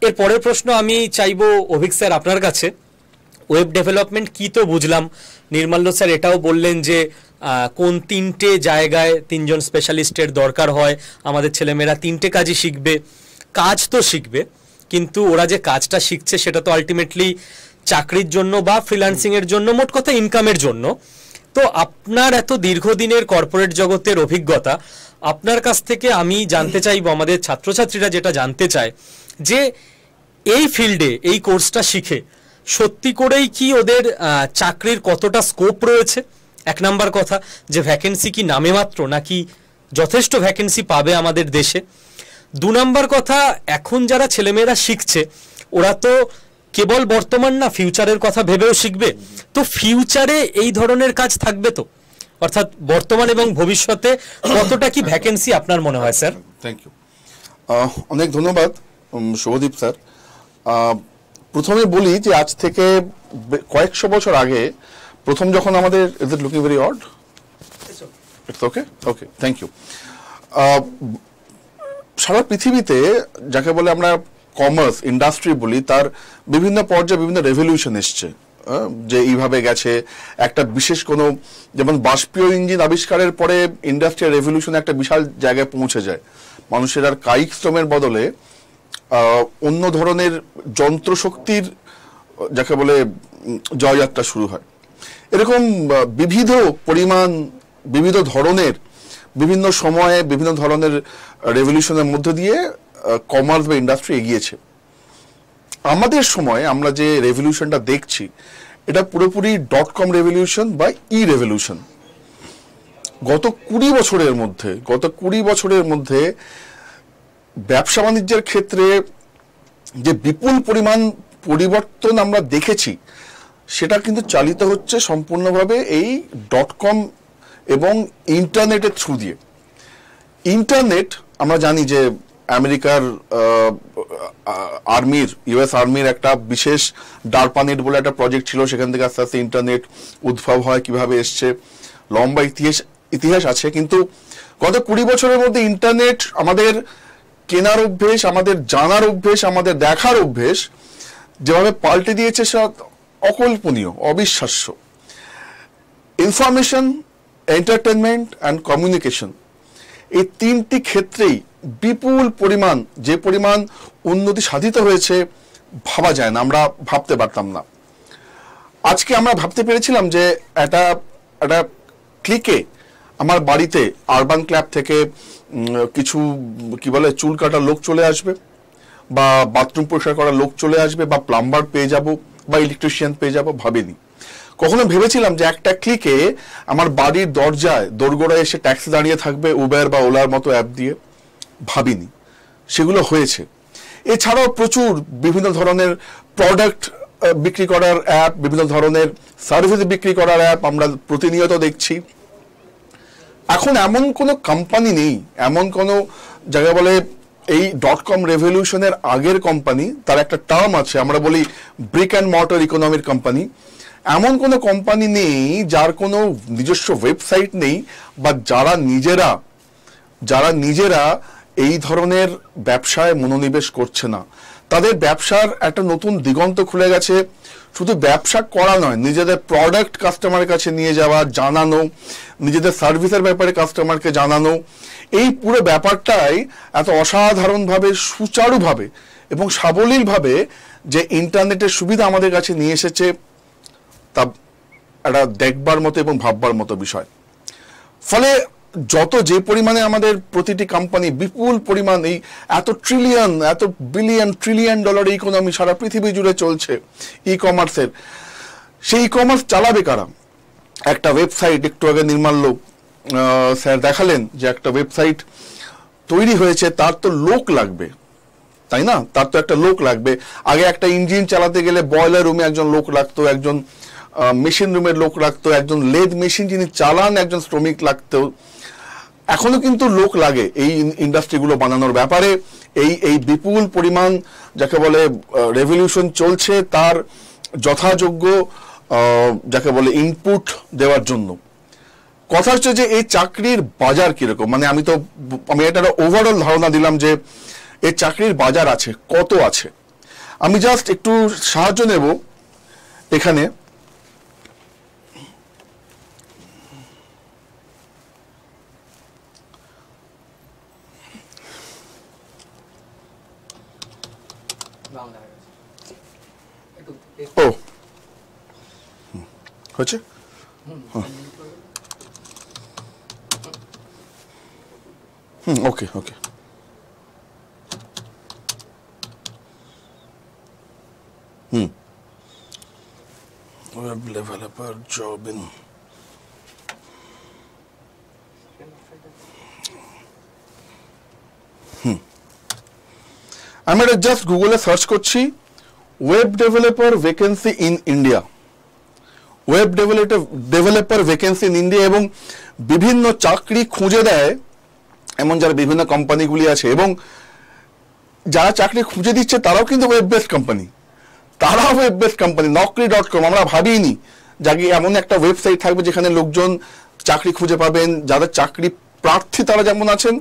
এর পরের প্রশ্ন আমি চাইবো অভিক স্যার আপনার কাছে। ওয়েব ডেভেলপমেন্ট কি তো বুঝলাম, নির্মাল্য স্যার এটাও বললেন যে কোন তিনটে জায়গায় তিনজন স্পেশালিস্টের দরকার হয়, আমাদের ছেলেমেয়েরা তিনটে কাজই শিখবে। কাজ তো শিখবে, কিন্তু ওরা যে কাজটা শিখছে সেটা তো আলটিমেটলি চাকরির জন্য বা ফ্রিল্যান্সিংয়ের জন্য, মোট কথা ইনকামের জন্য। তো আপনার এত দীর্ঘদিনের কর্পোরেট জগতের অভিজ্ঞতা, আপনার কাছ থেকে আমি জানতে চাইবো, আমাদের ছাত্রছাত্রীরা যেটা জানতে চায় যে এই ফিল্ডে এই কোর্সটা শিখে সত্যি করেই কি ওদের চাকরির কতটা স্কোপ রয়েছে। এক নাম্বার কথা, যে ভ্যাকেন্সি কি নামে মাত্র নাকি যথেষ্ট ভ্যাকেন্সি পাবে আমাদের দেশে। দু নাম্বার কথা, এখন যারা ছেলেমেয়েরা শিখছে ওরা তো কেবল বর্তমান না, ফিউচারের কথা ভেবেও শিখবে। তো ফিউচারে এই ধরনের কাজ থাকবে তো, অর্থাৎ বর্তমান এবং ভবিষ্যতে কতটা কি ভ্যাকেন্সি আপনার মনে হয় স্যার? থ্যাংক ইউ, অনেক ধন্যবাদ শুভদীপ স্যার। প্রথমে বলি যে আজ থেকে কয়েকশো বছর আগে প্রথম যখন আমাদের, is it looking very odd? It's okay, okay, thank you. সারা পৃথিবীতে যাকে বলে আমরা কমার্স ইন্ডাস্ট্রি বলি, তার বিভিন্ন পর্যায়ে বিভিন্ন রেভলিউশন এসছে, যে এইভাবে গেছে। একটা বিশেষ কোনো, যেমন বাষ্পীয় ইঞ্জিন আবিষ্কারের পরে ইন্ডাস্ট্রিয়াল রেভলিউশন একটা বিশাল জায়গায় পৌঁছে যায়। মানুষের আর কায়িক শ্রমের বদলে অন্য ধরনের যন্ত্রশক্তির যাকে বলে জয়যাত্রা শুরু হয়। এরকম বিবিধ পরিমাণ, বিবিধ ধরনের, বিভিন্ন সময়ে বিভিন্ন ধরনের রেভলিউশনের মধ্যে দিয়ে কমার্স বা ইন্ডাস্ট্রি এগিয়েছে। আমাদের সময় আমরা যে রেভলিউশনটা দেখছি, এটা পুরোপুরি .com রেভলিউশন বা রেভলিউশন। গত 20 বছরের মধ্যে ব্যবসা বাণিজ্যের ক্ষেত্রে যে বিপুল পরিমাণ পরিবর্তন আমরা দেখেছি, সেটা কিন্তু চালিত হচ্ছে সম্পূর্ণভাবে এই .com এবং ইন্টারনেটের থ্রু দিয়ে। ইন্টারনেট আমরা জানি যে আমেরিকার আর্মির, ইউএস আর্মির একটা বিশেষ ডারপানেট বলে একটা প্রজেক্ট ছিল, সেখান থেকে আস্তে আস্তে ইন্টারনেট উদ্ভব হয়, কিভাবে এসছে লম্বা ইতিহাস আছে। কিন্তু গত 20 বছরের মধ্যে ইন্টারনেট আমাদের কেনার অভ্যেস, আমাদের জানার অভ্যেস, আমাদের দেখার অভ্যেস যেভাবে পাল্টে দিয়েছে, সে অকল্পনীয়, অবিশ্বাস্য। ইনফরমেশন, এন্টারটেনমেন্ট অ্যান্ড কমিউনিকেশন, এই তিনটি ক্ষেত্রেই বিপুল পরিমাণ, যে পরিমাণ উন্নতি সাধিত হয়েছে ভাবা যায় না, আমরা ভাবতে পারতাম না। আজকে আমরা ভাবতে পেরেছিলাম যে একটা ক্লিকে আমার বাড়িতে আরবান ক্ল্যাব থেকে কিছু কি বলে চুল কাটার লোক চলে আসবে, বা বাথরুম পরিষ্কার করার লোক চলে আসবে, বা প্লাম্বার পেয়ে যাব, বা ইলেকট্রিশিয়ান পেয়ে যাব, ভাবিনি। কখনো ভেবেছিলাম যে একটা ক্লিকে আমার বাড়ির দরজায় দোরগোড়ায় এসে ট্যাক্সি দাঁড়িয়ে থাকবে উবের বা ওলার মতো অ্যাপ দিয়ে? ভাবিনি। সেগুলো হয়েছে। এছাড়াও প্রচুর বিভিন্ন ধরনের প্রোডাক্ট বিক্রি করার অ্যাপ, বিভিন্ন ধরনের সার্ভিস বিক্রি করার অ্যাপ আমরা প্রতিনিয়ত দেখছি। এখন এমন কোনো কোম্পানি নেই, এমন কোনো জায়গা বলে এই .com রেভলিউশনের আগের কোম্পানি, তার একটা টার্ম আছে, আমরা বলি ব্রিক অ্যান্ড মর্টার ইকোনমির কোম্পানি। এমন কোনো কোম্পানি নেই যার কোনো নিজস্ব ওয়েবসাইট নেই, বা যারা নিজেরা এই ধরনের ব্যবসায় মনোনিবেশ করছে না। তাদের ব্যবসার একটা নতুন দিগন্ত খুলে গেছে। শুধু ব্যবসা করা নয়, নিজেদের প্রোডাক্ট কাস্টমারের কাছে নিয়ে যাওয়া, জানানো, নিজেদের সার্ভিসের ব্যাপারে কাস্টমারকে জানানো, এই পুরো ব্যাপারটাই এত অসাধারণভাবে, সুচারুভাবে এবং সাবলীলভাবে যে ইন্টারনেটের সুবিধা আমাদের কাছে নিয়ে এসেছে, তা একটা দেখবার মতো এবং ভাববার মতো বিষয়। ফলে যে পরিমাণে আমাদের প্রতিটি কোম্পানি বিপুল পরিমাণ, এই এত ট্রিলিয়ন ডলার ইকোনমি সারা পৃথিবী জুড়ে চলছে ই কমার্সের, সেই ই কমার্স চালাবে কারা? একটা ওয়েবসাইট, একটু আগে নির্মাল্য স্যার দেখালেন যে একটা ওয়েবসাইট তৈরি হয়েছে, তার তো লোক লাগবে, তাই না? তার তো একটা লোক লাগবে। আগে একটা ইঞ্জিন চালাতে গেলে বয়লার রুমে একজন লোক লাগতো, একজন মেশিন রুমের লোক লাগতো, একজন লেদ মেশিন যিনি চালান একজন শ্রমিক লাগতো। এখনো কিন্তু লোক লাগে এই ইন্ডাস্ট্রিগুলো বানানোর ব্যাপারে। এই বিপুল পরিমাণ যাকে বলে রেভলিউশন চলছে, তার যথাযোগ্য যাকে বলে ইনপুট দেওয়ার জন্য। কথা হচ্ছে যে এই চাকরির বাজার কিরকম, মানে আমি এটা ওভারঅল ধারণা দিলাম যে এর চাকরির বাজার আছে, কত আছে। আমি জাস্ট একটু সাহায্য নেব এখানে। ও হচ্ছে ওকে ওকে। Web developer job in আমি এটা জাস্ট গুগলে সার্চ করছি web developer vacancy in India, web developer vacancy in India, এবং বিভিন্ন চাকরি খুঁজে দেয় এমন যারা বিভিন্ন কোম্পানিগুলি আছে, এবং যারা চাকরি খুঁজে দিচ্ছে তারাও কিন্তু ওয়েব বেসড কোম্পানি, তারাও ওয়েব বেসড কোম্পানি। naukri.com আমরা ভাবিনি যাকে এমন একটা ওয়েবসাইট থাকবে যেখানে লোকজন চাকরি খুঁজে পাবেন, যাদের চাকরি প্রার্থী তারা যেমন আছেন,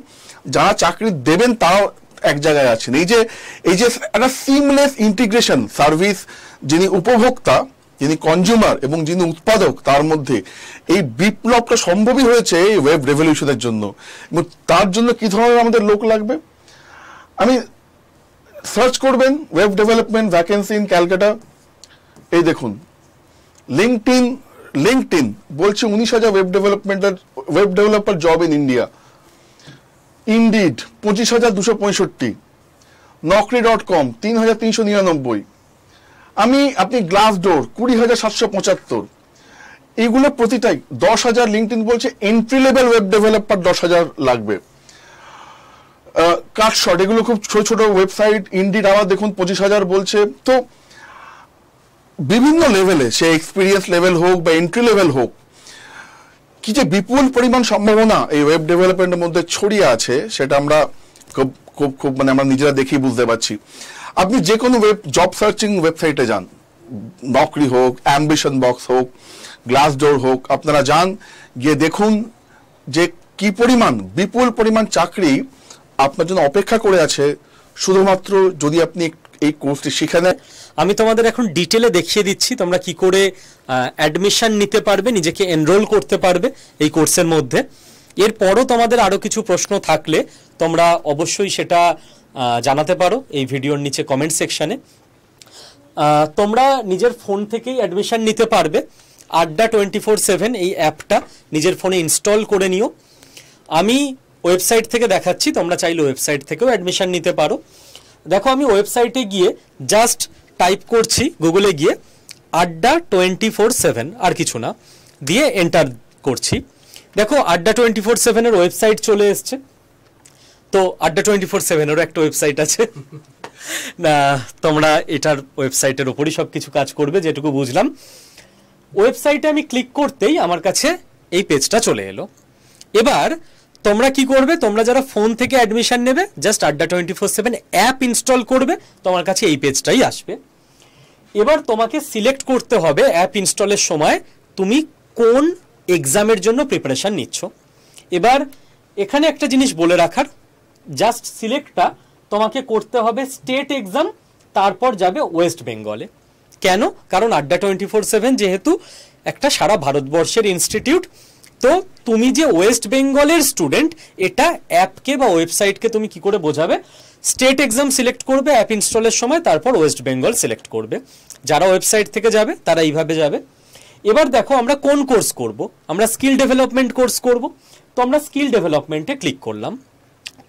যারা চাকরি দেবেন তারাও এক জায়গায় আছেন। এই যে একটা সিমলেস ইন্টিগ্রেশন সার্ভিস, যিনি উপভোক্তা, যিনি কনজিউমার এবং যিনি উৎপাদক, তার মধ্যে এই বিপ্লবটা সম্ভবই হয়েছে এই ওয়েব রেভলিউশনের জন্য। এবং তার জন্য কি ধরনের আমাদের লোক লাগবে, আমি সার্চ করবেন web development vacancy in Calcutta, এই দেখুন লিঙ্কডইন বলছে 19,000 web developer job in India, indeed 25,265, naukri.com 3,399, আপনি গ্লাসডোর 20,775, এইগুলো প্রতিটাই 10,000। লিঙ্কডইন বলছে এন্ট্রি লেভেল ওয়েব ডেভেলপার 10,000 লাগবে। কাটশট এগুলো খুব ছোট ছোট ওয়েবসাইট, ইনডিড আবার দেখুন 25,000 বলছে। তো বিভিন্ন লেভেলে, সে এক্সপিরিয়েন্স লেভেল হোক বা এন্ট্রি লেভেল হোক, কি যে বিপুল পরিমাণ সম্ভাবনা এই ওয়েব ডেভেলপমেন্টের মধ্যে ছড়িয়ে আছে সেটা আমরা খুব খুব খুব মানে আমরা নিজেরা দেখেই বুঝতে পারছি। আপনি যে কোনো জব সার্চিং ওয়েবসাইটে যান, নকরি হোক, অ্যাম্বিশন বক্স হোক, গ্লাসডোর হোক, আপনারা যান, গিয়ে দেখুন যে কি পরিমাণ বিপুল পরিমাণ চাকরি আপনার জন্য অপেক্ষা করে আছে, শুধুমাত্র যদি আপনি এই কোর্সটি শিখে নেন। আমি তোমাদের এখন ডিটেলে দেখিয়ে দিচ্ছি তোমরা কি করে অ্যাডমিশন নিতে পারবে, নিজেকে এনরোল করতে পারবে এই কোর্সের মধ্যে। এরপরও তোমাদের আরও কিছু প্রশ্ন থাকলে তোমরা অবশ্যই সেটা জানাতে পারো এই ভিডিওর নিচে কমেন্ট সেকশানে। তোমরা নিজের ফোন থেকেই অ্যাডমিশন নিতে পারবে। আড্ডা 24/7 এই অ্যাপটা নিজের ফোনে ইনস্টল করে নিও। আমি ওয়েবসাইট থেকে দেখাচ্ছি, তোমরা চাইলে ওয়েবসাইট থেকেও অ্যাডমিশন নিতে পারো। দেখো আমি ওয়েবসাইটে গিয়ে জাস্ট টাইপ করছি গুগলে গিয়ে আড্ডা 24/7, আর কিছু না, দিয়ে এন্টার করছি। দেখো আড্ডা 24/7 এর ওয়েবসাইট চলে এসছে। তো আড্ডা 24/7 এরও একটা ওয়েবসাইট আছে না, তোমরা এটার ওয়েবসাইটের ওপরই সব কিছু কাজ করবে যেটুকু বুঝলাম। ওয়েবসাইটে আমি ক্লিক করতেই আমার কাছে এই পেজটা চলে এলো। এবার তোমরা কি করবে, তোমরা যারা ফোন থেকে অ্যাডমিশন নেবে জাস্ট আড্ডা 24/7 অ্যাপ ইনস্টল করবে, তোমার কাছে এই পেজটাই আসবে। এবার তোমাকে সিলেক্ট করতে হবে অ্যাপ ইনস্টলের সময় তুমি কোন এক্সামের জন্য প্রিপারেশন নিচ্ছ। এবার এখানে একটা জিনিস বলে রাখার, জাস্ট সিলেক্টটা তোমাকে করতে হবে স্টেট এক্সাম, তারপর যাবে ওয়েস্ট বেঙ্গলে। কেন? কারণ আড্ডা 24/7 যেহেতু একটা সারা ভারতবর্ষের ইনস্টিটিউট, তো তুমি যে ওয়েস্ট বেঙ্গলের স্টুডেন্ট এটা অ্যাপকে বা ওয়েবসাইটকে তুমি কি করে বোঝাবে, স্টেট এক্সাম সিলেক্ট করবে অ্যাপ ইনস্টলের সময়, তারপর ওয়েস্ট বেঙ্গল সিলেক্ট করবে। যারা ওয়েবসাইট থেকে যাবে তারা এইভাবে যাবে। এবার দেখো আমরা কোন কোর্স করব, আমরা স্কিল ডেভেলপমেন্ট কোর্স করব। তো আমরা স্কিল ডেভেলপমেন্টে ক্লিক করলাম।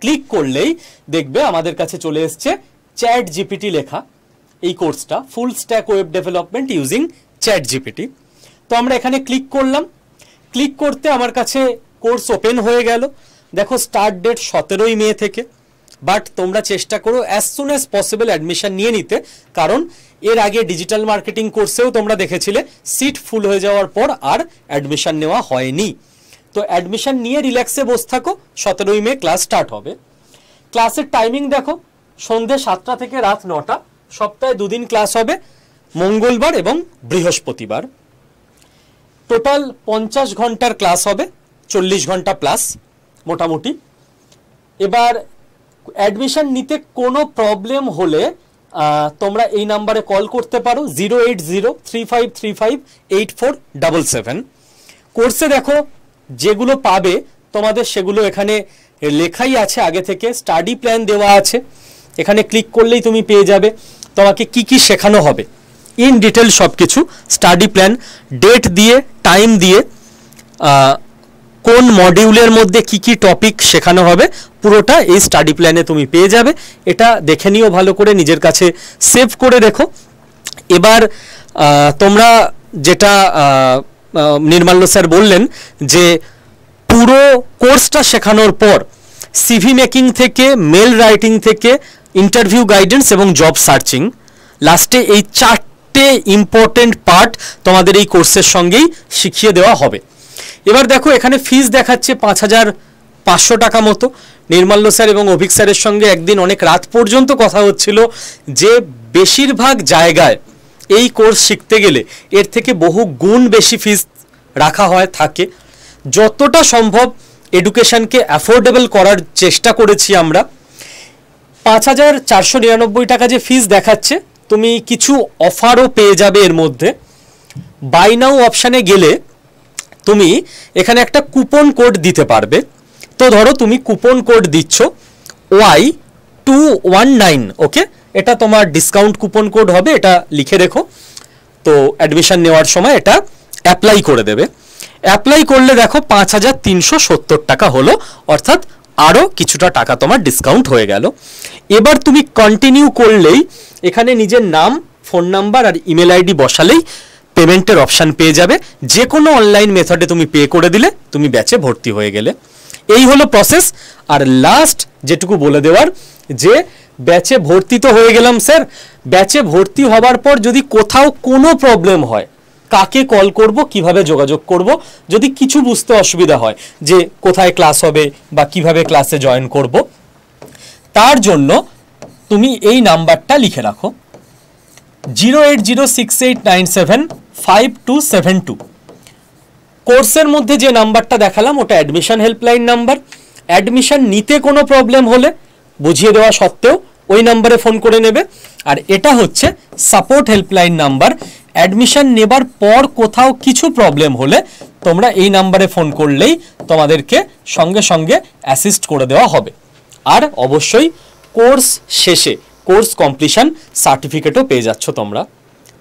ক্লিক করলেই দেখবে আমাদের কাছে চলে এসছে চ্যাট জিপিটি লেখা এই কোর্সটা, full stack web development using chat GPT. তো আমরা এখানে ক্লিক করলাম। ক্লিক করতে আমার কাছে কোর্স ওপেন হয়ে গেল। দেখো স্টার্ট ডেট 17ই মে থেকে, বাট তোমরা চেষ্টা করো as soon as possible admission নিয়ে নিতে, কারণ এর আগে ডিজিটাল মার্কেটিং কোর্সেও তোমরা দেখেছিলে সিট ফুল হয়ে যাওয়ার পর আর অ্যাডমিশন নেওয়া হয়নি। তো অ্যাডমিশন নিয়ে রিল্যাক্সে বসে থাকো, 17ই মে ক্লাস স্টার্ট হবে। ক্লাসের টাইমিং দেখো সন্ধ্যে 7টা থেকে রাত 9টা, সপ্তাহে 2 দিন ক্লাস হবে, মঙ্গলবার এবং বৃহস্পতিবার। টোটাল 50 ঘন্টার ক্লাস হবে, 40 ঘন্টা প্লাস মোটামুটি। এবার অ্যাডমিশন নিতে কোনো প্রবলেম হলে তোমরা এই নাম্বারে কল করতে পারো 08035358477। কোর্সে দেখো যেগুলো পাবে তোমাদের সেগুলো এখানে লেখাই আছে আগে থেকে, স্টাডি প্ল্যান দেওয়া আছে, এখানে ক্লিক করলেই তুমি পেয়ে যাবে তোমাকে কি কি শেখানো হবে ইন ডিটেল সব কিছু, স্টাডি প্ল্যান, ডেট দিয়ে, টাইম দিয়ে, কোন মডিউলের মধ্যে কি কি টপিক শেখানো হবে পুরোটা এই স্টাডি প্ল্যানে তুমি পেয়ে যাবে। এটা দেখে নিও ভালো করে, নিজের কাছে সেভ করে রেখো। এবার তোমরা যেটা নির্মাল্য স্যার বললেন যে পুরো কোর্সটা শেখানোর পর সিভি মেকিং থেকে, মেল রাইটিং থেকে, ইন্টারভিউ গাইডেন্স এবং জব সার্চিং, লাস্টে এই 4টে ইম্পর্টেন্ট পার্ট তোমাদের এই কোর্সের সঙ্গেই শিখিয়ে দেওয়া হবে। এবার দেখো এখানে ফিস দেখাচ্ছে 5500 টাকা মতো। নির্মাল্য স্যার এবং অভিক স্যারের সঙ্গে একদিন অনেক রাত পর্যন্ত কথা হচ্ছিল যে বেশিরভাগ জায়গায় এই কোর্স শিখতে গেলে এর থেকে বহু গুণ বেশি ফিস রাখা হয় থাকে। যতটা সম্ভব এডুকেশনকে অ্যাফোর্ডেবল করার চেষ্টা করেছি আমরা। 5499 টাকা যে ফিস দেখাচ্ছে, তুমি কিছু অফারও পেয়ে যাবে এর মধ্যে। বাই নাও অপশানে গেলে তুমি এখানে একটা কুপন কোড দিতে পারবে। তো ধরো তুমি কুপন কোড দিচ্ছ Y219, ওকে, এটা তোমার ডিসকাউন্ট কুপন কোড হবে, এটা লিখে রেখো। তো অ্যাডমিশন নেওয়ার সময় এটা অ্যাপ্লাই করে দেবে। অ্যাপ্লাই করলে দেখো 5370 টাকা হলো, অর্থাৎ আরও কিছুটা টাকা তোমার ডিসকাউন্ট হয়ে গেল। এবার তুমি কন্টিনিউ করলেই এখানে নিজের নাম, ফোন নাম্বার আর ইমেল আইডি বসালেই পেমেন্টের অপশান পেয়ে যাবে। যে কোনো অনলাইন মেথডে তুমি পে করে দিলে তুমি ব্যাচে ভর্তি হয়ে গেলে। এই হলো প্রসেস। আর লাস্ট যেটুকু বলে দেওয়ার, যে ব্যাচে ভর্তি তো হয়ে গেলাম স্যার, ব্যাচে ভর্তি হবার পর যদি কোথাও কোনো প্রবলেম হয়, কাকে কল করব, কিভাবে যোগাযোগ করব, যদি কিছু বুঝতে অসুবিধা হয় যে কোথায় ক্লাস হবে বা কিভাবে ক্লাসে জয়েন করব, তার জন্য তুমি এই নাম্বারটা লিখে রাখো 08068975272। কোর্সের মধ্যে যে নাম্বারটা দেখালাম ওটা অ্যাডমিশন হেল্পলাইন নাম্বার। অ্যাডমিশন নিতে কোনো প্রবলেম হলে বুঝিয়ে দেওয়া সত্ত্বেও ওই নাম্বারে ফোন করে নেবে। আর এটা হচ্ছে সাপোর্ট হেল্পলাইন নাম্বার। অ্যাডমিশন নেবার পর কোথাও কিছু প্রবলেম হলে তোমরা এই নাম্বারে ফোন করলেই তোমাদেরকে সঙ্গে সঙ্গে অ্যাসিস্ট করে দেওয়া হবে। আর অবশ্যই কোর্স শেষে কোর্স কমপ্লিশন সার্টিফিকেটও পেয়ে যাচ্ছ তোমরা।